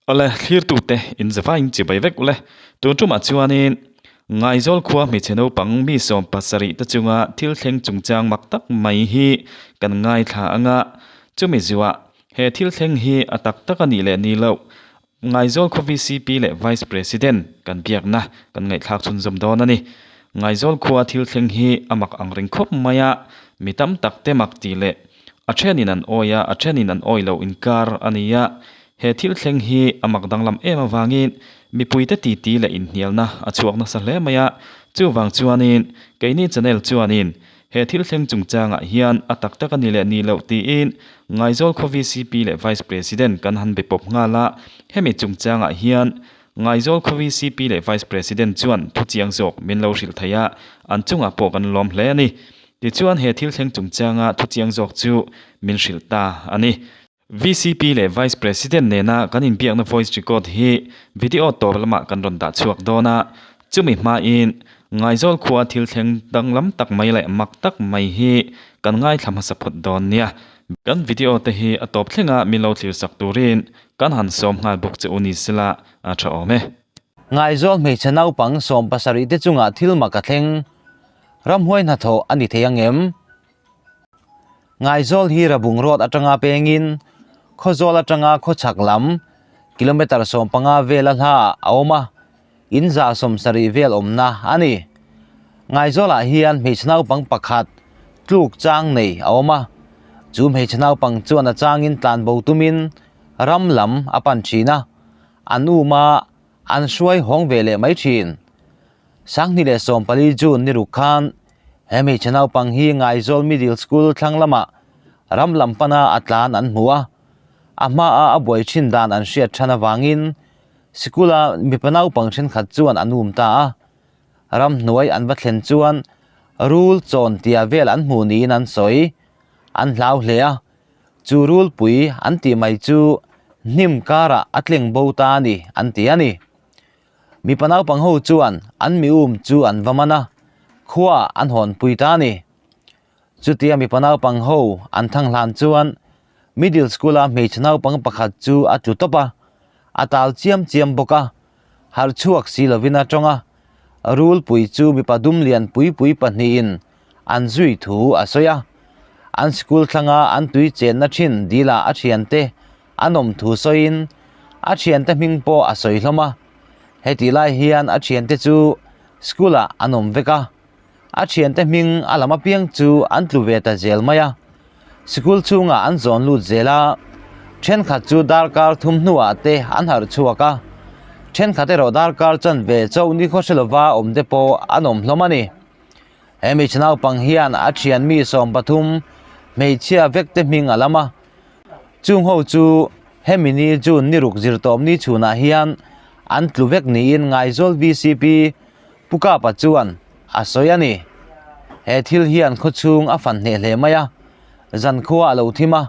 ole clear tu te in zafa in chi bai vek ole tu tu ma chuanin ngai zol khuwa mi cheno pang mi som pasari ta chunga thil thleng chungchang maktak mai hi kan ngai thla anga chumi ziwa he thil thleng hi atak tak ani le ni lo ngai zol kho VCP le vice president kan biak na kan ngai thak chun zom don ani ngai zol khuwa thil thleng hi amak angring khop maya mitam takte mak ti le achenin an oya achenin an oilo inkar ania he thil thleng hi amak danglam ema wangin mi puite ti ti le in hnialna achuakna sa hle maya chu wang chuanin keini channel chuanin he thil thleng chungchanga hian atak tak ani le ni lo ti in ngaizol kho VCP le vice president kan han be pop nga la hemi chungchanga hian ngaizol kho VCP le vice president chuan thu chiang jok min lo hril thaya an chunga po kan lom hle ani ti chuan he thil thleng chungchanga thu chiang jok chu min hril ta ani VCP le vice president nena kanin biakna voice record hi video tor lama kan ron da chuak dona chumi ma in ngaizol khuwa thil thleng danglam tak mai le mak tak mai hi kan ngai thlam sa phot don nia kan video te hi atop thlenga milo thlir sak turin kan han som ngal bok che uni sila a tha ome ngaizol me chanau pang som pasari te chunga thil maka thleng ram hoi na tho ani theyangem ngaizol hi rabung road atanga pengin khozol atanga kho chaklam kilometer som panga vela ha awma inza som sari vel omna ani ngaizola hian mechnau pang pakhat tluk chang nei awma chu mechnau pang chuan a changin tlan bo tumin ramlam apan china anuma an shuai hong vele mai thin sangni le som pali jun ni rukhan he mechnau pang hi ngaizol middle school thanglama ramlam pana atlan an huwa ama a boy chin dan an shia thana wangin sikula mipanau pangchen khat chuan anum ta ram hnuai an bathlen chuan rule chon tia vel an hmu ni an soi an hlau hlea chu rule pui an ti mai chu hnim kara atleng bo ta ni an ti ani mipanau pang ho chuan an mium chu an vamana khuwa an hon pui ta ni chu tia mipanau pang ho an thang hlan chuan middle school a mechnau pang pakhat chu atu topa atal chiam boka har chuak silovina tonga rule pui chu mi padum lian pui pahniin an zui thu asoya an school thanga an tui chen na thin dila a thiante anom thu soin a thiante mingpo asoi hloma heti lai hian a thiante chu schoola anom veka a thiante ming alama piang chu an tluveta zel maya school chunga an zon lut zela then khat chu darkar thum hnuwa te an har chuaka then khate ro darkar chan ve chau ni khoselova omde po anom hlomani hemi chnau pang hian a thian mi som pathum meichia vekte ming alama chung ho chu hemini jun ni ruk zir tom ni chuna hian an tluvek ni in ngaizol VCP puka pa chuan asoyani he thil hian khochung a fan ne hle maya zan khuwa lo thima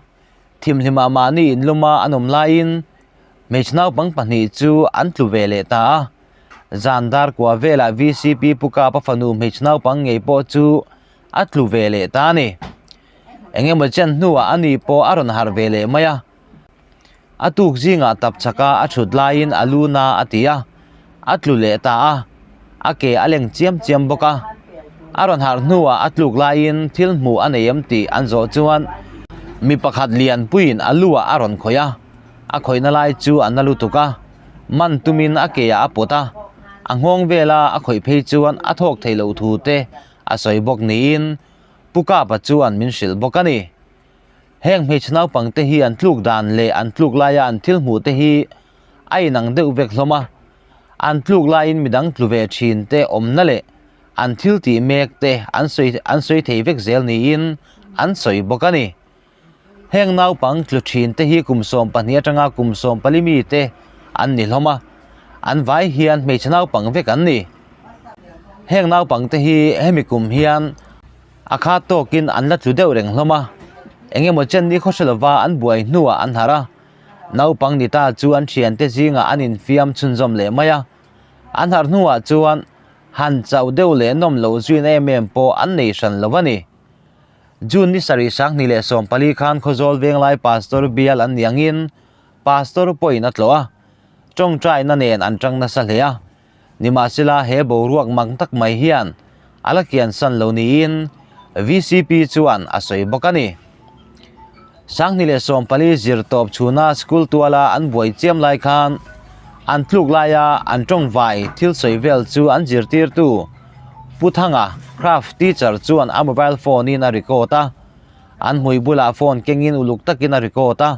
thimhlima mani in luma anom lain mechnau pang pani chu an tluvele ta zandar kwa vela VCP puka pa fanu mechnau pang ngei po chu atluvele ta ni engema chen nuwa ani po aron har vele maya atuk jinga tap chaka achut lain aluna atia atlule ta ake aleng chiam boka aron har nuwa atluk lain thil mu aneyam ti anzo chuan mi pakhat lian puin alua aron khoya a khoina lai chu analu tuka man tumin akeya apota angong vela a khoi phei chuan a thok theilo thu te a soi bok niin puka pa chuan min sil bokani heng mechnau pangte hi an tluk dan le an tluk laya an thil mu te hi ai nang deuh vek hloma an tluk lain midang tluve thin te omna le an thil ti mek te an soi thei vek zel niin an soi bokani heng nau pang tluchin te hi kumsom pahnia tanga kumsom palimi te an ni hloma an vai hian mechnau pang vek an ni heng nau pang te hi hemikum hian akha tokin an la tlu deuh reng hloma engemaw chen ni khoselova an buai hnuwa an hara nau pang ni ta chu an thian te zinga an in fiam chunjom le maya an har hnuwa chuan han chau deuh le nom lo zuin em po an nei san lovani jun ni sari sang ni le som pali khan khozol venglai pastor bial an yangin pastor point atloa tong trai na nen an tang na sa hlea nima sila he bo ruak mang tak mai hian alakian san lo ni in VCP chuan asoi bokani sang ni le som pali zir top chuna school tuala an boi chem lai khan an tluk laya an tong vai thil soi vel chu an zir tir tu puthanga craft teacher chuan a mobile phone in a recota an hui bula phone kengin uluk takin a recota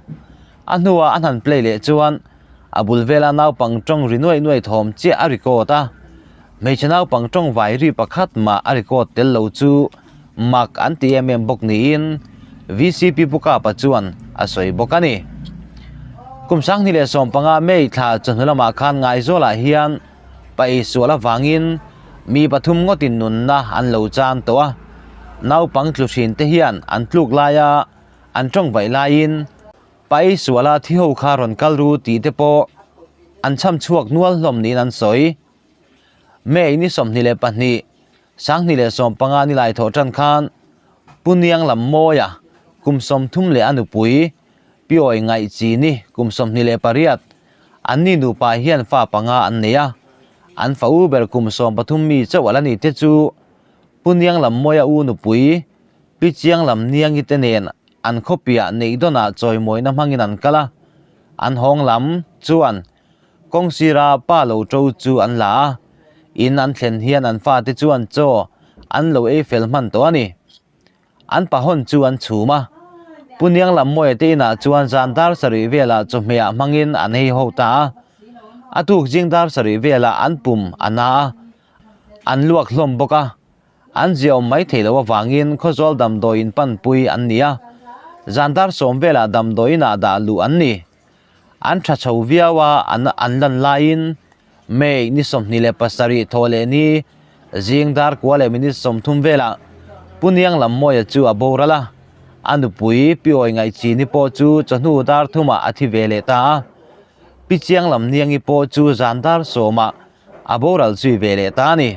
an huwa an han play le chuan abul vela naw pang tong rinoi noi thom che a recota mei chanau pang tong vai ri pakhat ma a record tel lo chu mak an TMM bok ni in VCP buka pa chuan asoi bokani kumsang ni le som panga mei tha chunlama khan ngai zola hian pai suala wangin mi pathum ngotin nun na an lo chan towa naw pang tlusin te hian an tluk laya an tong vai lain pai suala thi ho kha ron kalru ti te po an cham chuak nual hlom ni an soi me ni som ni le pani sang ni le som panga ni lai tho tran khan puniang lam moya kum som thum le anu pui pioi ngai chi ni kum som ni le pariat an ni nu pa hian fa panga an neya an fa u ber kum som pathum mi chawala ni te chu puniang lam moya u nu pui pi chiang lam niang i te nen an khopia nei dona choi moi na mangin an kala an hong lam chuan kong sira pa lo tro chu an la in an thlen hian an fa te chuan cho an lo e fel man to ani an pa hon chu an chuma puniang lam moi te na chuan zandar sari vela chomea mangin an hei ho ta atuk jingdar sari vela an pum ana an luak hlom boka an jiom mai thelo wangin khozol dam doin pan pui an nia zandar som vela dam doina da lu an ni an tha chho viawa an lan lain mei ni som ni le pasari thole ni jingdar kwale mini som thum vela puniang lam moya chu aborala anu pui pioi ngai chi ni po chu chanu dar thuma athi vele ta pi chiang lam niang i po chu zandar soma aboral chui vele ta ni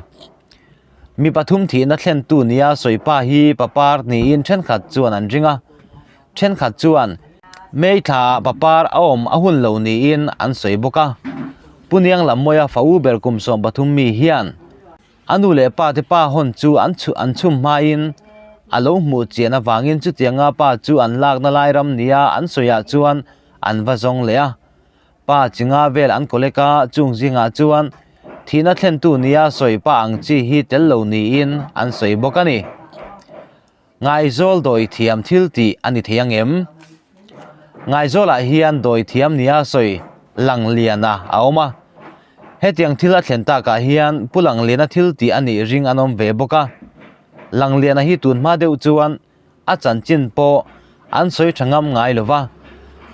mi pathum thi na thlen tu nia soipa hi papar ni in then khat chuan an ringa then khat chuan mei tha papar aom ahun lo ni in an soi boka puniang lam moya fa u ber kum som pathum mi hian anu le pa te pa hon chu an chum ma in alo mu chena wangin chu tianga pa chu an lak na lai ram nia an soya chuan an va zong lea pa chinga vel an koleka chung jinga chuan thina thlen tu nia soi pa ang chi hi tel lo ni in an soi bokani ngai zol doi thiam thil ti ani theyangem ngai zola hian doi thiam nia soi lang liana aoma hetiang thila thlenta ka hian pulang lena thil ti ani ring anom ve boka lang lena hi tun ma deu chuan a chan chin po an soi thangam ngai lova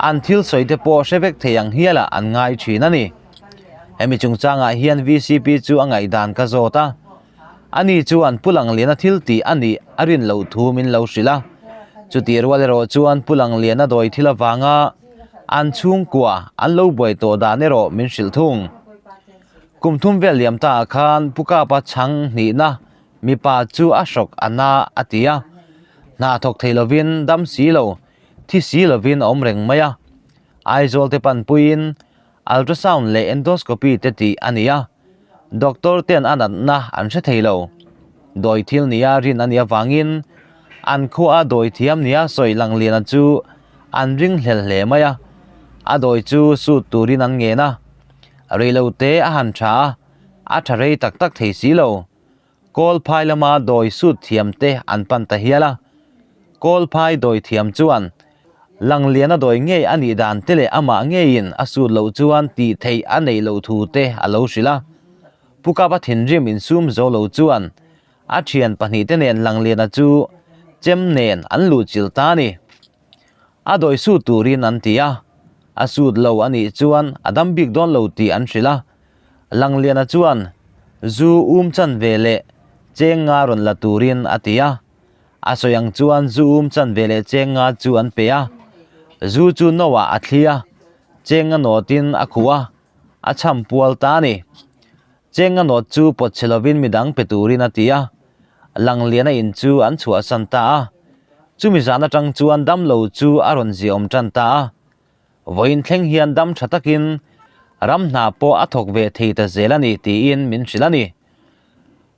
an thil soi te po shevek theyang hiala an ngai thina ni hemi chungchanga hian VCP chu angai dan ka zota ani chuan pulang lena thil ti ani arin lo thumin lo sila chuti ro chuan pulang lena doi thila wanga an chung kwa an lo boi to da ne ro min sil thung kumthum vel liam ta khan puka pa chang ni na mi pa chu ashok ana atia na thok theilovin dam silo thi silovin omreng maya aizol te pan puin ultrasound le endoscopy te ti ania doctor ten anat na an se theilo doi thil nia rin ania wangin an khuwa doi thiam nia soi lang lian chu an ring hlel hle maya a doi chu su turin an nge na reilo te a han tha a tharei tak tak thei silo kol phai lama doi su thiam te an pan ta hiala kol phai doi thiam chuan lang liana doi nge ani dan tele ama nge in asu lo chuan ti thei anei lo thu te alo sila puka pa thin rim in sum zo lo chuan a thian pani te nen lang liana chu chem nen an lu chil ta ni a doi su turin an tia asud lo ani chuan adam big don lo ti an sila lang liana chuan zu chan vele chenga ron la turin atia asoyang chuan zu chan vele chenga chu an peya zu chu nowa athlia chenga notin akhuwa acham pual ta ni chenga not chu pochelovin midang peturin atia lang liana in chu an chua santa chumi zana tang chuan dam lo chu aron ziom tran ta voin thleng hian dam thatakin ram na po athok ve thei ta zelani ti in min shilani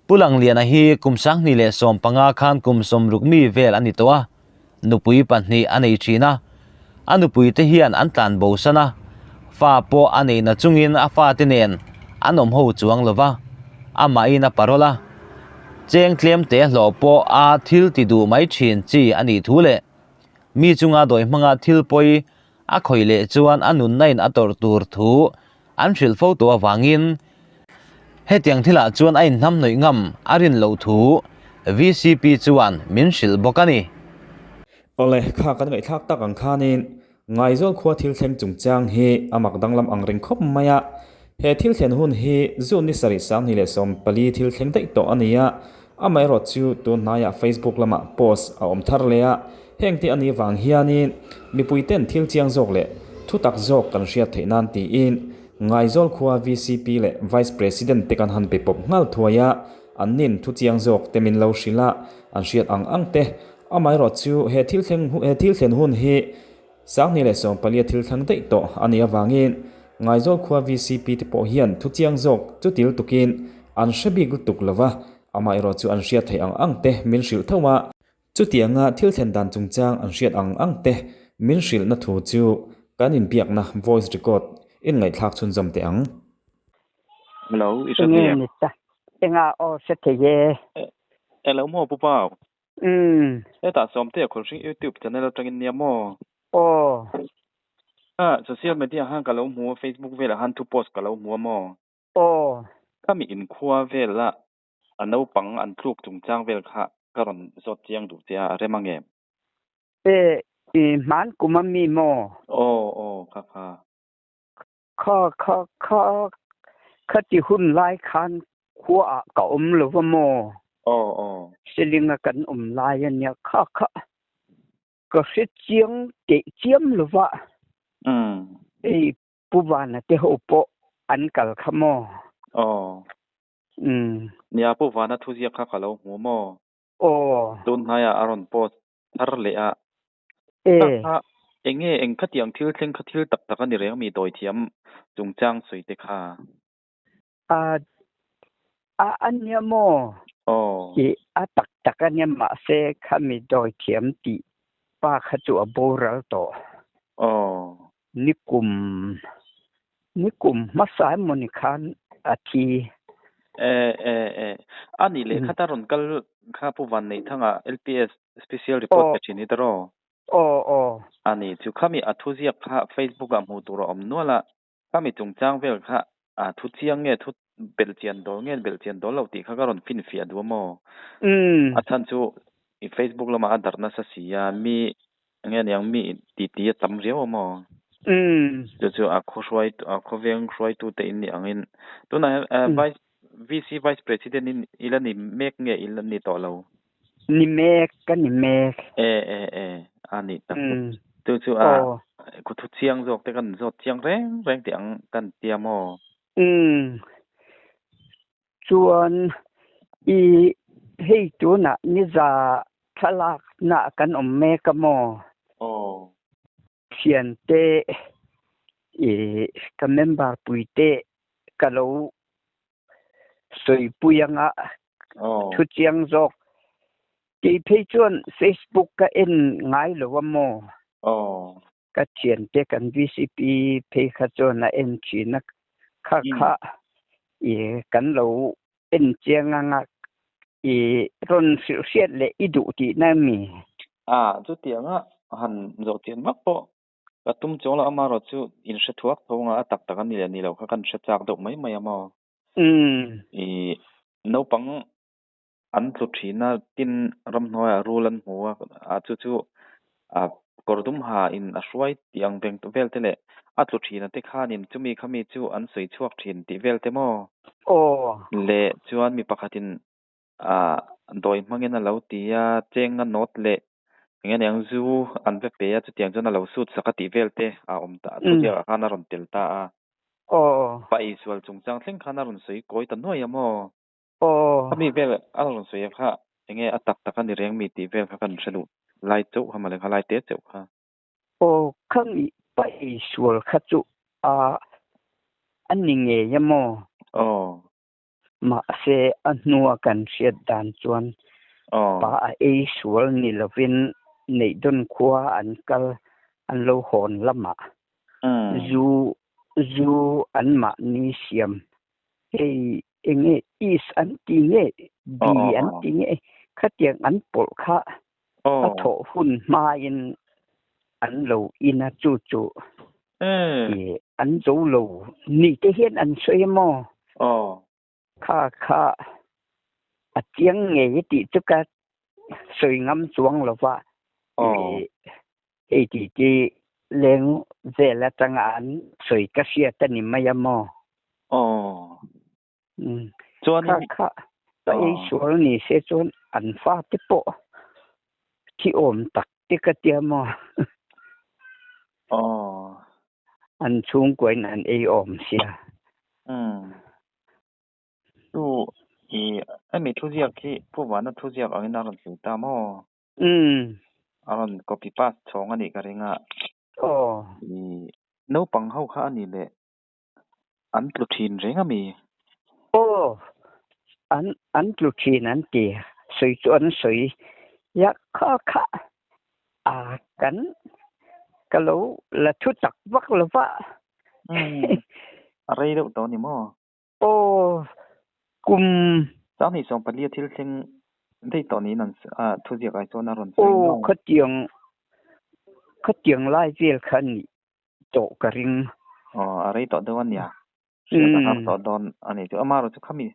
pulang lian a hi kumsang ni le som panga khan kum som rukmi vel ani towa nupui panni anei china anupui te hian an tlan bo sana fa po anei na chungin a fa te nen anom ho chuang lova ama ina parola cheng tlem te hlo po a thil ti du mai thin chi ani thule mi chunga doi manga thil poi a khoile chuan anun nain ator tur thu an hril fo to awangin hetiang thila chuan a in hnam noi ngam arin lo thu VCP chuan min hril bokani ole kha kan ngai thak tak ang khanin ngai zol khua thil thleng chungchang hi amak danglam angring khop maya he thil thlen hun hi zun ni sari sam ni le som pali thil thleng dei to ania amai ro chu tu naya Facebook lama post a om thar leya hengti ani wang hianin mipuiten thil chiang jok le thu tak jok kan ria theinan ti in ngai zol khua VCP le vice president te kan han pe pop ngal thuaya anin thu chiang jok temin lo shila an riat ang te amai ro chu he thil thlen hun hi sang ni le som pali thil thang dei to ani awangin ngai zol khua VCP te po hian thu chiang jok chu til tukin an shebig tuk lova amai ro chu an riat thei ang te min hril thowa chu tianga thil thlen dan chungchang an riat ang te min hril na thu chu kan in biak na voice record in ngai thak chun jam te ang hello isania enga o setheye hello mo pupao eta somte khorsi YouTube channel atangin niamo social media han kalo mu Facebook vela han tu post kalo mu mo kami in khua vela anau pang an tluk chungchang vel kha karon zot chiang du tia remange i man kumami mo kha ti hun lai khan khua ka lo mo silinga kan lai ania kha ka sit chiang te chiam lova puwana te hopo an kal khamo nia puwana thuzia kha kalo mu mo tun haya aron post thar le a enge eng khatiang thil thleng khathil tak tak ani reng mi doi thiam chungchang soi te kha anya mo a tak anya ma se khami doi thiam ti pa khachu aboral to nikum masai moni khan athi ani le khataron kal kha puwan nei thanga LPS special report chini daro ani chu khami athuzia kha Facebook am hu tur om nola khami chungchang vel kha thu chiang nge thu belchian dol lo ti kha garon fin fia du mo athan chu i Facebook lama adarna sa sia mi nge yang mi ti tam reo mo chu a khoveng roi tu te in angin tuna vice president in ilani mek nge ilani to lo ni mek ani tak chu a ku thu chiang jok te kan zot chiang reng ti ang kan tiamo chuan i hei tu na ni za thalak na kan mek mo sian te ka member puite kalo soi puyanga thu chiang jok ti phei chuan Facebook ka en ngai lo mo ka chian te kan VCP phei kha chuan na en china kha kan lo en chianga nga ron siat le idu ti na mi chu tianga han zo tian mak po katum chawla amaro chu in shathuak thonga atak tak ani le ni lo kha kan shachak do mai amo no pang an tlu thina tin ram hnoya rulan huwa chu kordum ha in ashwai tiang beng to vel tele atlu thina te khanin chumi khami chu an soi chuak thin ti vel te mo le chuan mi pakhatin doi mangena lo tia chenga not le ngen yang zu an ve pe ya chu tiang jana lo sut sakati vel te om ta chu ya khana ron tel ta pa isual chungchang thleng khana ron soi koi ta noi amo khami vel alon soi kha enge atak takani reng mi ti vel kha kan thelu lai chau hamale khalai te chau kha khami pa isual kha chu อันนี้เงยมอมาเสอันนัวกันเสียดานจวนปาเอสวลนี่ละวินในดนครัวอันกัลอันโลหอนละมาจูอันมานี่เสียมเอเงอีสอันติเงบีอันติเงคะเตียงอันปลคะอะโถหุ่นมาอินอันโลอินะจูอันโจโลนี่จะเห็นอันสวยมอค่าอะเจียงเงยติจุกะสวยงามสวงละว่าที่เลงเจละจังอันสวยกะเสียตะนี่มายามอจวนค่ะตะไอสวลนี่เสจวนอันฟ้าติโปที่อมตักติกะเตียมอันสูงกว่านั้นไออมเสียดูอันมีทุเรียนที่ผู้ว่านั้นทุเรียนอันนั้นสุดตามอันก็พิพาทช่องอันนี้ก็เรงนูปังเฮาค่ะอันนี้แหละอันปลุทินเรงมีอันปลุทินนั้นติสวยจวนสวยยักค่ะกันกะโลละทุจักวักละว่าอะไรเด้อตอนนี้มกุมตอนนี้ส่งไปเรียนที่ซึ่งได้ตอนนี้นั่นทุเรียนไอ้ตัวนั้นรอนเขาเตียงหลายเวลคันโตกะริงอะไรต่อเดือนเนี่ยเสียนะครับต่อดอนอันนี้จะมาเราจะค้ามี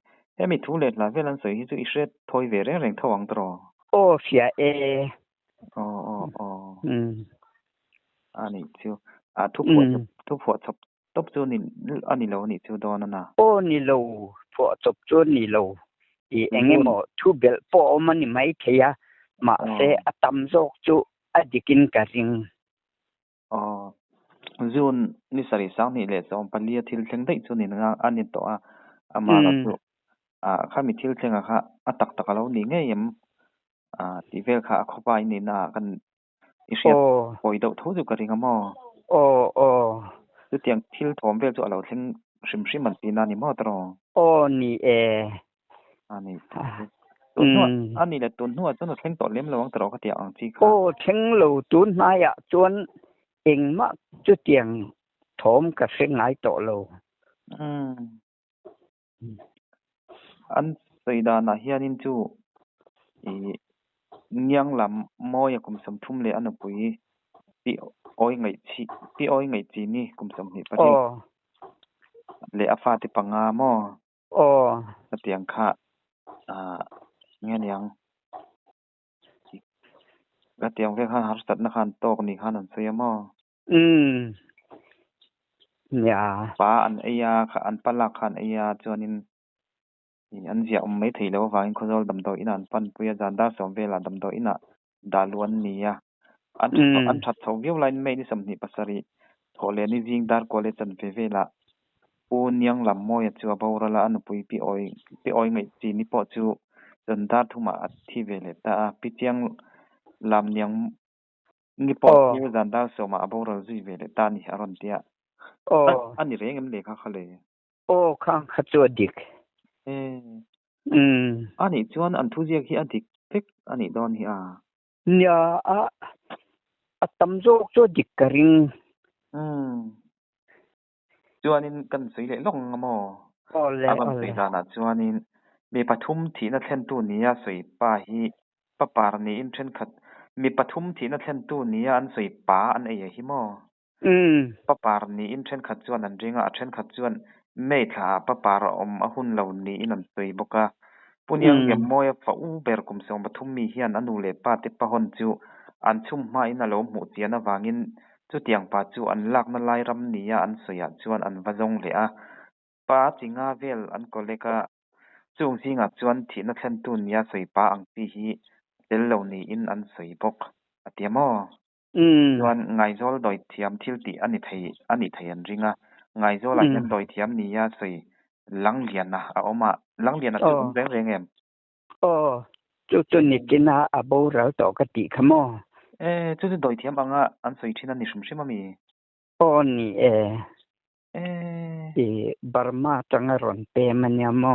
มีทุเรียนละเวลาสวยที่จะอิเสร็จถอยเวเร่งทวังตรอเสียอันนี้จิวทุกผัวตบจูนี่อันนี้เรานี่จิวดอนน่ะนี่เราผัวตบจูนี่เราอีเองหมอทุเบลปอมันนี่ไม่เทียมาเสอตำโซกจูอดิกินกะริงจูนนี่สริสังนี่แหละสองปลีทิลเทงได้จูนี่นะอันนี้ต่อมาแล้วจูข้ามีทิลเทงค่ะตักเรานี่ไงยมที่เวลค่ะเข้าไปนี่นะกันอีเสียปอยดอกทูจุกะริงมอคือเตียงทิลถมเวลจูเราเทงชิมมันปีนานี่มอตรนี่อันนี้อันนี้แหละตุนหัวจนเทงต่อเล่มระวังตรอกะเตียงจีเทงโลตุนมาอ่ะจวนเองมาจุเตียงถมกะเสงหายต่อโลอันไสดานะเฮียนินจูยังลำมอยกุมสมทุมเลยอันปุยปีอ้อยไงจีนี่กุมสมนี่ปะดิเลอาฟาติปังงามอเตียงค่ะเงี้ยยังกะเตียงเวคันหัสตัดนะคันตอกนี่คันนั่นเสียมอย่าปาอันไอยาค่ะอันปลักคันไอยาจวนินอันเสียไม่ถีแล้วว่าอินคอนโซลดำโดอินันปันปุยจานดาสมเวลาดำโดอินะดาลวนนี่อันทัดทวิวไลน์ไม่ได้สำนิปัสรีโถเลนี่จิงดาร์โคเลจันเวลาปูนยังลำมอยจัวบาวรละอันปุยปีอ้อยไม่จีนี่ปอจูจันดาร์ทุมาอัที่เวเลตาปีเจียงลำยังนี่ปอจูจันดาร์สมาบาวรจีเวเลตานี่อารอนเตียอันนี้เรื่องมันเล็กค่ะเลยข้างขจวดิกอันนี้จวนอันทุเรียนที่อดิกเพ็กอันนี้ดอนที่เนี่ยตำโจกจวดิกกะริงจวนนี้กันสวยเลยลงมอแล้วสวยดานะจวนนี้มีปฐุมที่นั่นเช่นตัวนี้สวยป่าฮีปะปารนี้อินเช่นขัดมีปฐุมที่นั่นเช่นตัวนี้อันสวยป่าอันไอ้ฮิมอปะปารนี้อินเช่นขัดจวนอันจริงเช่นขัดจวนไม่ถ้าปะปารหุ่นเหล่านี้นั่นสวยบกะปุ่นยังเก็บมอยฟ้าเบรกุมสมปฐุมมีเฮียนอนุเลปาติปะหนจูอันชุ่มมาอินอารมณ์หมู่เจียนวางินจุดเตียงปาจูอันลักนั่นไล่รำนี้อันสวยจวนอันวะจงเลยปาจิงาเวลอันก็เลยกะจงจิงจวนที่นักเล่นตุนยาสวยปาอังปีฮีเดลเหล่านี้อินอันสวยบกเตียมอจวนไงโซลโดยเทียมทิลตีอันนี้ไทยอันริงไงโซลอันโดยเทียมนี้ยาสวยลังเลียนนะเอามาลังเลียนนะจุดแรงเอ็มจุดนี้กินอาบูเราต่อกติขมจุดโดยเทียมอันสวยที่นั่นนี่ชิมมามีนี่ บารมาจังรอนเปมันเนี่ยมอ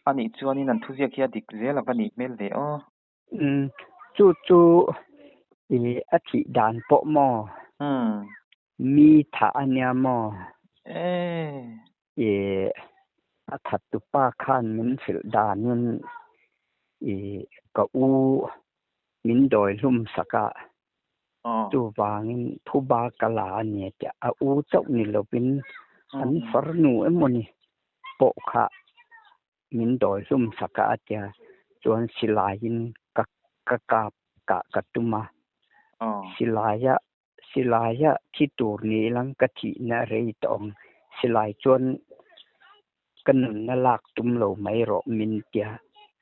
อันนี้จวนนี่นั่นทุเรียกยาดิกเซละบันนี้เมลเดจู่อธิดานปะมอมีถาอันเนี่ยมออัถัดตุป้าข้านมินสิลดานนั้นกะอูมินดอยลุ่มสกะจูวางินผู้บากะลาเนี่ยจะอูเจ้านี่เราเป็นอันฟรนูมนี่ปะคะมินดอยลุ่มสกะจะจวนศิลายินกะตุมาศิลายะที่ตูนี้ลังกะทินะเรตองศิลายจวนกันนลักตุมโลไม่รอมินเตีย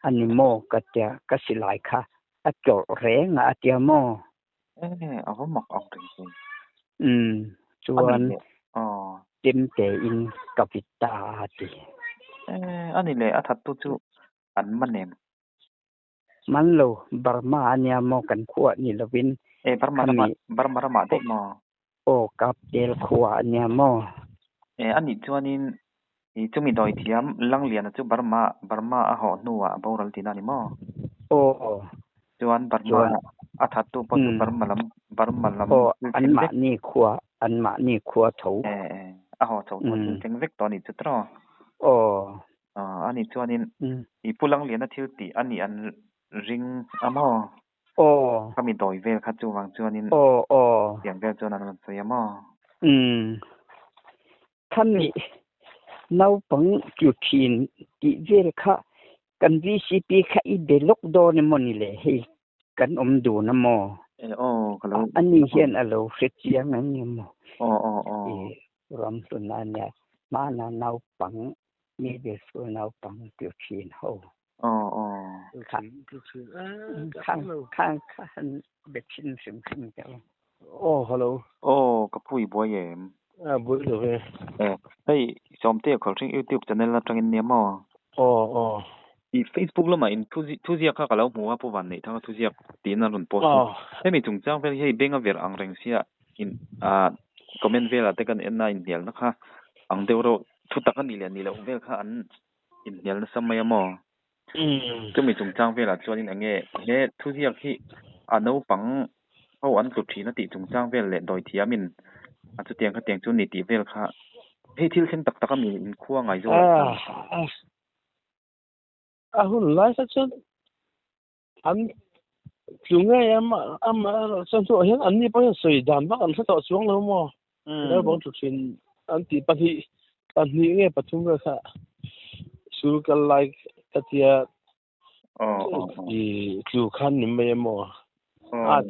อันนี้โมกะเตียกะศิลายค่ะอะจอแรงอะเตียโมเอาหมอกออกจริงจวนเต็มเตอินกัวิตาติอันนี้แหละอะทัดตุจุอันมันเนมมันโลบารมาเนี่ยโมกันขัวนี่ละวินบารมาเตมโอกับเดลขัวเนี่ยโมอันนี้จวนนี่จุมีดอยเทียมลังเลียนจุบารมาอะหอนัวบ่รัลตินานี่มจวนบารมาอะทัดตุปตุบารมาลำอันมานี่ขัวโถอะหอโถถึงเวกตอนนี้จุตรอันนี้จวนนี่อีผู้ลังเลียนนะทิลติอันนี้อันริงอะมก็มีดอยเวลคัจูวังจวนนี่เสียงเวลจวนนั้นสวยมท่านนี่นาวปังจุทินติเวลค่ะกัน VCP ค่ะอีเดลกโดนมนี่แหละให้กันดูนะมอันนี้เห็นอะโลเฟเจียงอันนี้มรำสุนันเนี่ยมานะนาวปังมีเดสุนาวปังจุทินเฮาข้างเบ็ดชิ้นสิมๆจ้ะฮัลโหลกับผู้บ่ยมบ่เลยเฮ้ยจอมเตี้ยเขาทิ้ง YouTube channel ละจังเนี่ยมอี Facebook ละมาอินทุเสียค่ะก็แล้วหัวผู้วันนี่ทั้งทุเสียตีนรุ่นโพสต์ให้มีจงจังเวลให้เบ่งเอาเวลอังเรงเสียอินคอมเมนต์เวลาแต่กันอินอินเดียนะคะอังเดวโรทุตักกันนี่แหละเวลค่ะอันอินเดียละสมัยก็มีจงจังเวลาจวนนี่อังเฮทุเสียที่อันนู้ปังเอาอันสุดที่นติจงจังเวลและโดยเทียมินอันสุดเตียงก็เตียงจุนนี่ติเวลค่ะเฮ้ทิลเส้นตักก็มีอินคั่วไงจ้ะหุ่นไลฟ์ซักอันจุงไงสันตัวเห็นอันนี้บ่สวยดำบักอันซะต่อช่วงแล้วมแล้วบ่จุชินอันที่ปฏิไงปทุมก็ค่ะสูกันไลค์ตะเตียอีจูคันนี่ไม่ม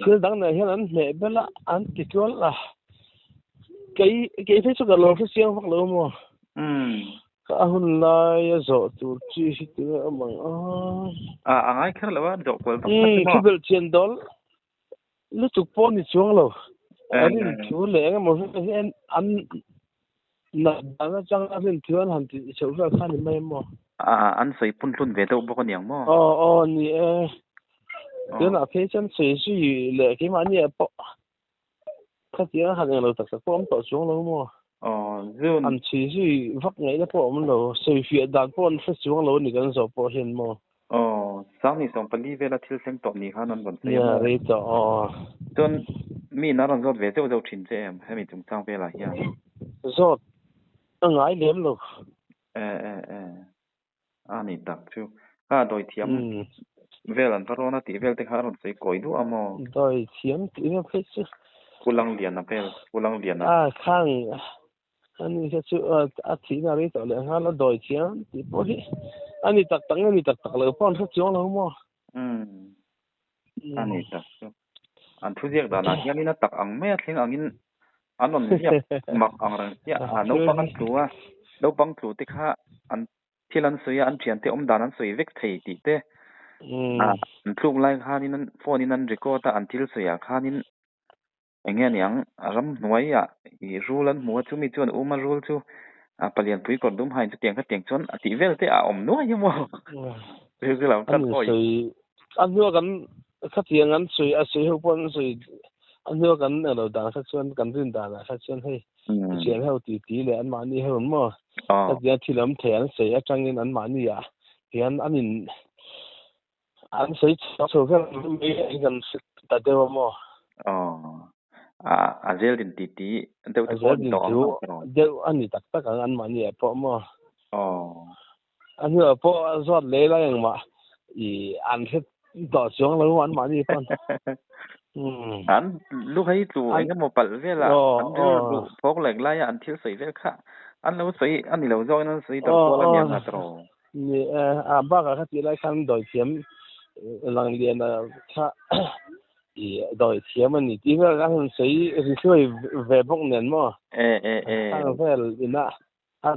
ที่ดังเนี่ยเห็นอันแม่เบลอันติดตัวละเกยเฟซก็ลงเสียงฟักแล้วมก็หุ่นไลฟ์โซตูจีสิตัวมังไงแค่แล้วว่าดอกกว่าที่เบลเชนดอลลูกตุกปอนี่ช่วงแล้วอันนี้ช่วงแรงมั้งอันน่ะจังอันนี้ที่อันที่เชื่อคันนี่ไม่มอันใส่ปุ่นเวทบ่คนอย่างมนี่เดี๋ยวน่ะเพจฉันใส่ชื่อเลยกี่มันเนี่ยปะถ้าเดี๋ยวหันเราตักสักปอมต่อช่วงแล้วมั้งอันที่ชื่อฟักไงแล้วปอมเราใส่เฟียดานปอนสักช่วงแล้วนี่กันสอบปอเห็นมั้งสังนี่ส่งไปลีเวลาที่เส้นต่อนี่ค่ะนั่นบนเสียเรตจนมีนารังจอดเวทเราชินเจมให้มีจงจังเวลาเฮียจอดง่ายเลี้ยมลูกอันนี้ตักชูก็โดยเทียมเวลันพระโรนัติเวลเตคารอนใส่ก่อยดูอ่ะมโดยเทียมที่มันเป็นกุลังเลียนนะเปลกุลังเลียนนะข้างอันนี้ก็ชื่ออาทิตย์อะไรต่อเลยฮะแล้วโดยเทียมที่พอดีอันนี้ตักเลยป้อนสักช่วงแล้วมั้งอันนี้ตักชูอันทุเรียนด่านะยันนี่นะตักอังไม่ทิ้งอังอินอันนั้นเนี่ยมักอังรังเนี่ยนกปังตัวที่ข้าอันที่ลันสวยอันเฉียนที่ดานั้นสวยเวกไทยติเต้ทุกไลน์ข้านี่นั้นโฟนนี่นั้นรีคอร์ดอันที่สวยข้านี่อย่างเงี้ยยังรำหน่วยอีรูลันหัวชูมีจวนมารูลชูเปลี่ยนปุ๋ยกดดุมให้จะเตียงจนติเวลที่หน่วยยังมั้งคือเราคัดบ่อยอันนี้กันขัดเตียงกันสวยสวยหัวปนสวย อันเดียวกันเราดังสักส่วนกันรื่นดานะสักส่วนให้เสียงเฮาตีๆเลยอันมานี่เฮาหมอถ้าเดี๋ยวที่ลำแถนเสียจังอันมานี่อ่ะเห็นอันนี้อันเสียโซเฟอร์มีกันตัดเดียวหมออาเจลดินตีๆเดี๋ยวทุกคนต่อเดี๋ยวอันนี้ตักกันอันมานี่พอหมออันนี้พอสอดเลยแล้วยังมาอีอันเฮ็ดต่อช่วงแล้วอันมานี่ปอนอันลูกให้ตัวเองก็บ่ปัดเวลาอันเดียวลูกพกหลายหลายอันที่ใส่เวลค่ะอันเราใส่อันนี้เราจ้อยนั้นใส่ตะกัวละเนี่ยนะตรอนี่บ้าก็ที่หลายครั้งดอยเทียมหลังเรียนถ้าอีดอยเทียมมันนี่ที่ว่าอันใส่ช่วยเว็บพวกนั้นมั้งทางเฟลอินะอัน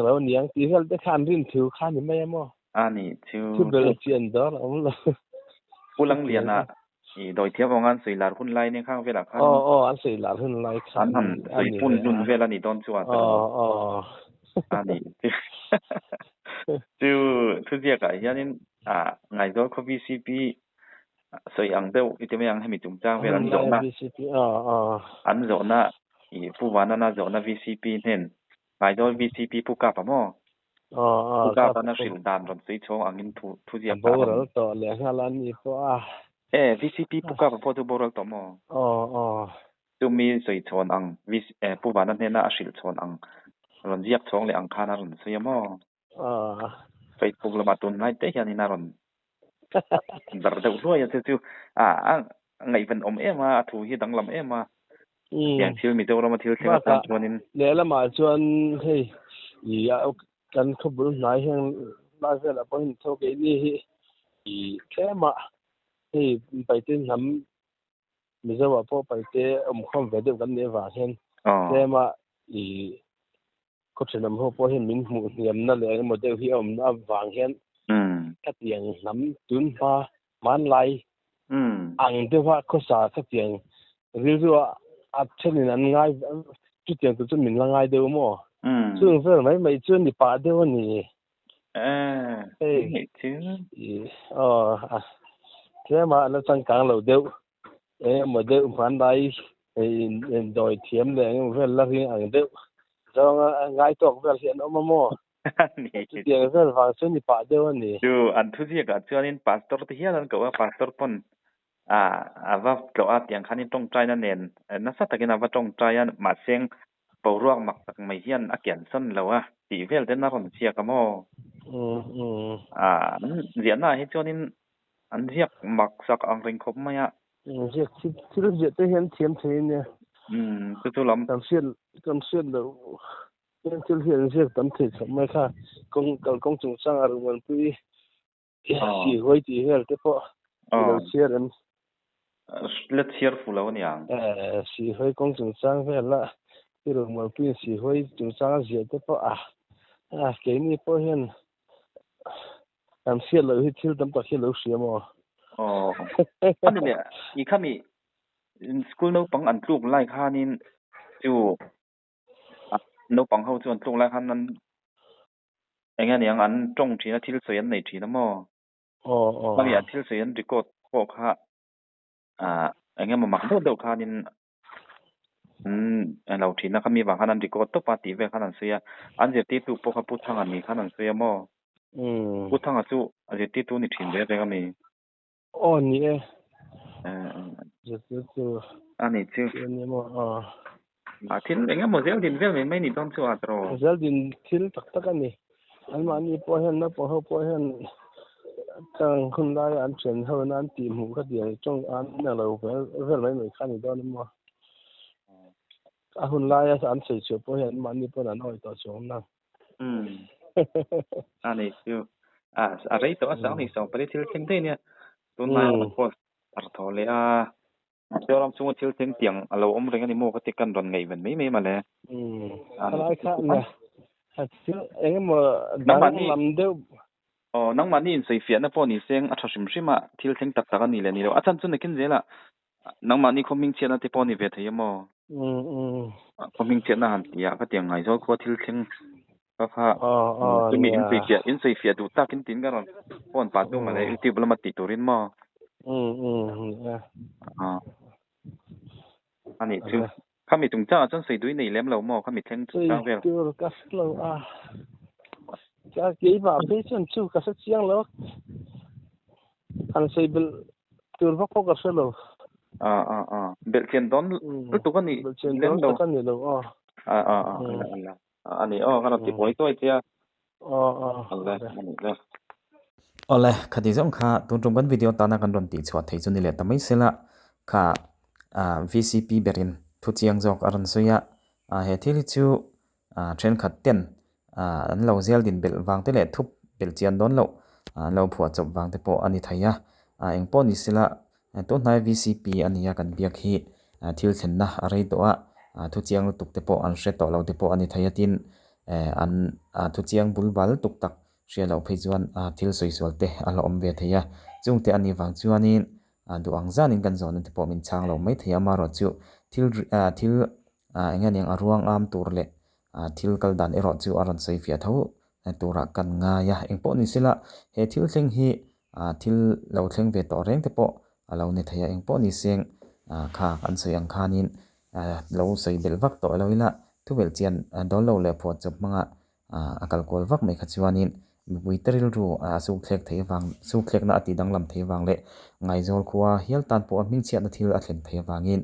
เราเนี่ยที่ว่าได้คันรินถือคันนี่ไม่มั้งอันนี้ชื่อเบลเจียนดอร์ผู้หลังเรียนน่ะอีโดยเทียบว่างานสิลาหุ่นไล่ในข้างเวลาคันอันสิลาหุ่นไล่คันสิปุ่นนุ่นเวลานี่ตอนชัวตอันนี้ทุเรียกะยันไงก็ VCP สวยอังเดวอีเตมยังให้มีจุ่มจ้างเวลานี่นะ VCP อันโซนะอีผู้วานะโซนะ VCP เห็นไงก็ VCP ผู้กะปะมั้งผู้กะปะนะสิลดานรอนสิชงอังอินทุเรียกะบ่รอต่อแล้วฮะลันนี่พอVCP ผู้กะปะพอตุบ่รอต่อมั้งตุมีสวยชนอังผู้วานะเห็นนะสิลชนอังรอนเรียกชงเลยอังคารรอนเสียมั้งFacebook ละมาตุนไล่เตะยันนี่นะรอนดาร์เดวด้วยจู่ไงเป็นมาถูฮีดังลำมาอย่างที่มีตัวเรามาที่เที่ยวตามชวนนินแล้วละมาชวนให้อีกันขบวนไหนแห่งบ้านเวลาพอเห็นโทเกนี่อีแค่มาให้ไปเต้นน้ำไม่ใช่ว่าพอไปเต้ข้อมเวดกันเนี่ยว่าเห็นแค่มาอีก็จะนำพอเห็นมินหูเงียบนั่นเลยโมเดลที่น้ำวางเห็นก็เตียงน้ำตุนฟ้ามันไหลอังเดียวว่าก็สาก็เตียงเรียกว่าอัดเช่นนั้นง่ายจุดเตียงตัวจนมินละง่ายเดียวมั้งซึ่งเพื่อนไม่ชวนนี่ป่าเดียวนี่ชื่อแค่มาแล้วจังกลางเราเดียวโมเดลพันใดโดยเทียมเลยเพื่อนละเรียงอังเดียวจังง่ายตัวเพื่อนเห็นเอามามั้งนี่เดี๋ยวเพื่อนฟังชวนนี่ป่าเดียวนี่ดูอันทุเรียกชวนนี่พาสตอร์ที่เฮียนั่นก็ว่าพาสตอร์ปนว่าก็อาเตียงคันนี้ตรงใจนั่นเองนักสัตว์กินว่าตรงใจมาเสียงเป่าร่วงมักตักไม่เฮียนอาเกียนสั้นแล้วว่าตีเวลเดินหน้าผมเชียร์กับมั่เรียนหน้าให้เจ้านี่อันเรียกมักสักอังเริงคบไหมเรียกที่เราจะเห็นเทียมเทียนเนี่ยคือลำกันเสียนแล้วยังที่เห็นเสียตั้มเทียนไม่ค่ะกงจุงสังอารมณ์ปีสี่ห้อยตีเฮลที่พอเราเชียร์นั้นlet's hear full of yang สี่ห้อยกงจุงสังเฮลละที่เรามาปีสี่ห้อยจุงสังเสียที่พอเกี่ยนี่พอเห็นอันเสียเราที่ตั้มต่อเสียเราเสียมั้งอันนี้เนี่ยอีกข้ามีสกูลน้องปังอันลูกไล่ข้านี่จู่น้องปังเขาชวนลูกไล่ข้านั้นอย่างเงี้ยอันจงทีนะที่เสียนในทีนะมั้งบางอย่างที่เสียนรีกอดพวกค่ะอย่างเงี้ยมันมักโดดค่ะนี่เราทีนะเขามีบางขนาดรีกอดตัวปาร์ตี้เวขนาดเสียอันเจติตุพวกเขาพูดทางอันนี้ขนาดเสียมั้งพูดทางอ่ะจู่อันเจติตุนี่ทีเดียวก็มีนี่อันนี้จู่นี่มั้งที่อย่างเงี้ยโมเดลดินเวลไม่นี่ต้องจู่อัตโรโมเดลดินที่ตักกันนี่อันมานี่พอเห็นนะพอเห็นจังคนได้อันเฉินเฮานั้นตีหมูก็เดียวจงอันนั่นเราเพื่อนไม่คันนี่ดอนมั้งคนได้อันเสียพอเห็นมันนี่พอนั้นอ้อยต่อสองนั่งอันนี้จู่อะไรตัวสองนี่สองไปที่เชียงใต้เนี่ยตัวนั้นมันก็ตัดทอเลยเดี๋ยวเราสมมุติที่เชียงเตียงเราอมเรื่องนี้โมก็ติดกันรอนไงมันไม่มาแล้วอะไรค่ะเนี่ยเองมาดังลำเดียวนังมันนี่ใส่เฟียนะพอนี่เสียงอัศชิมชิมาที่เชียงตักตะกันนี่แหละนี่เราอาจารย์จุนกินเจละนังมันนี่คอมมิงเชียนะที่พอนี่เวทยมคอมมิงเชียนะหันตีก็เตียงไงโซ่ก็ที่เชียงก็พาจะมีอินไซเฟียดูตากินตินกันพอนปาดดูมาเลยที่บลมาติตัวรินมอ อันนี้ถึงข้ามีตรงจ้าจนใส่ด้วยในเล่มเราหมอข้ามีแทงจ้าเวล ตัวกัสเราจะเกี่ยวกับเพชรชูกัสเสียงแล้วอันใส่เบลตัวพวกกัสเราเบลเชียนดอนตัวกันนี่เล่มเราอันนี้ขนาดที่ป่วยตัวเจ้าอันเลยคดีสงค่ะตัวตรงกันวิดีโอตานักันดนตีชวดที่จุนี่แหละแต่ไม่เสร็จละค่ะVCP เบรินทุจียงจอกอรันสุยะเฮที่ลิจูเทรนขัดเต้นอันเราเซลดินเบลวางเตเลทุบเบลเจียนดอนเราผัวจบวางเตโปอันนี้ไทยเองปอนิสิละตัวนาย VCP อันนี้กันเบียกฮีทิลเทนนะอะไรตัวทุจียงตุกเตโปอันเสร็จต่อเราเตโปอันนี้ไทยตินอันทุจียงบุลบาลตุกตักเชียเราเพจวนทิลสวยสวยเตอันเราอมเวทยาจุงเตอันนี้วางจวนนี้ดูอังจานินกันจอนเตโปมินช่างเราไม่เทียมารอจูทิลงั้นยังอรวงอามตัวเละทิลกัลดันเอรอจูอารันไซฟิอาเท่าตัวรักกันง่ายเองปอนิสิละเฮทิลเซงฮีทิลเราเซงเวตอเร่งเตโปเราเนทยาเองปอนิเซงค่ะอันเสียงคานินเราใส่เบลวักต่อเราอีละทุเบลเจียนดอลเราเล่พอจบมังอากาลกอลวักไม่ขัดชวานินวิตริลรูสุเคล็กเทวังสุเคล็กน่าอติดังลำเทวังเละไงโจลคัวเฮียลตันปอมิงเชียนทิลอัตเลนเทวังอิน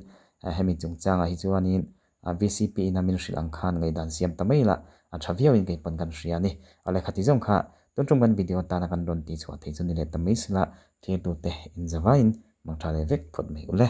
ให้มีจงจางฮิจวานินVCP นามินศิลังคานไงดันเสียมตะไม่ละทวีวินไงปันกันเสียนี่อะไรขัดที่จงค่ะต้นตรงกันวิดีโอตานักันดนตีสวัสดีจุนนี่เลตะไม่สละเทียดูเตอินจะวาอินมังทะเลเวกพดไม่อุเล่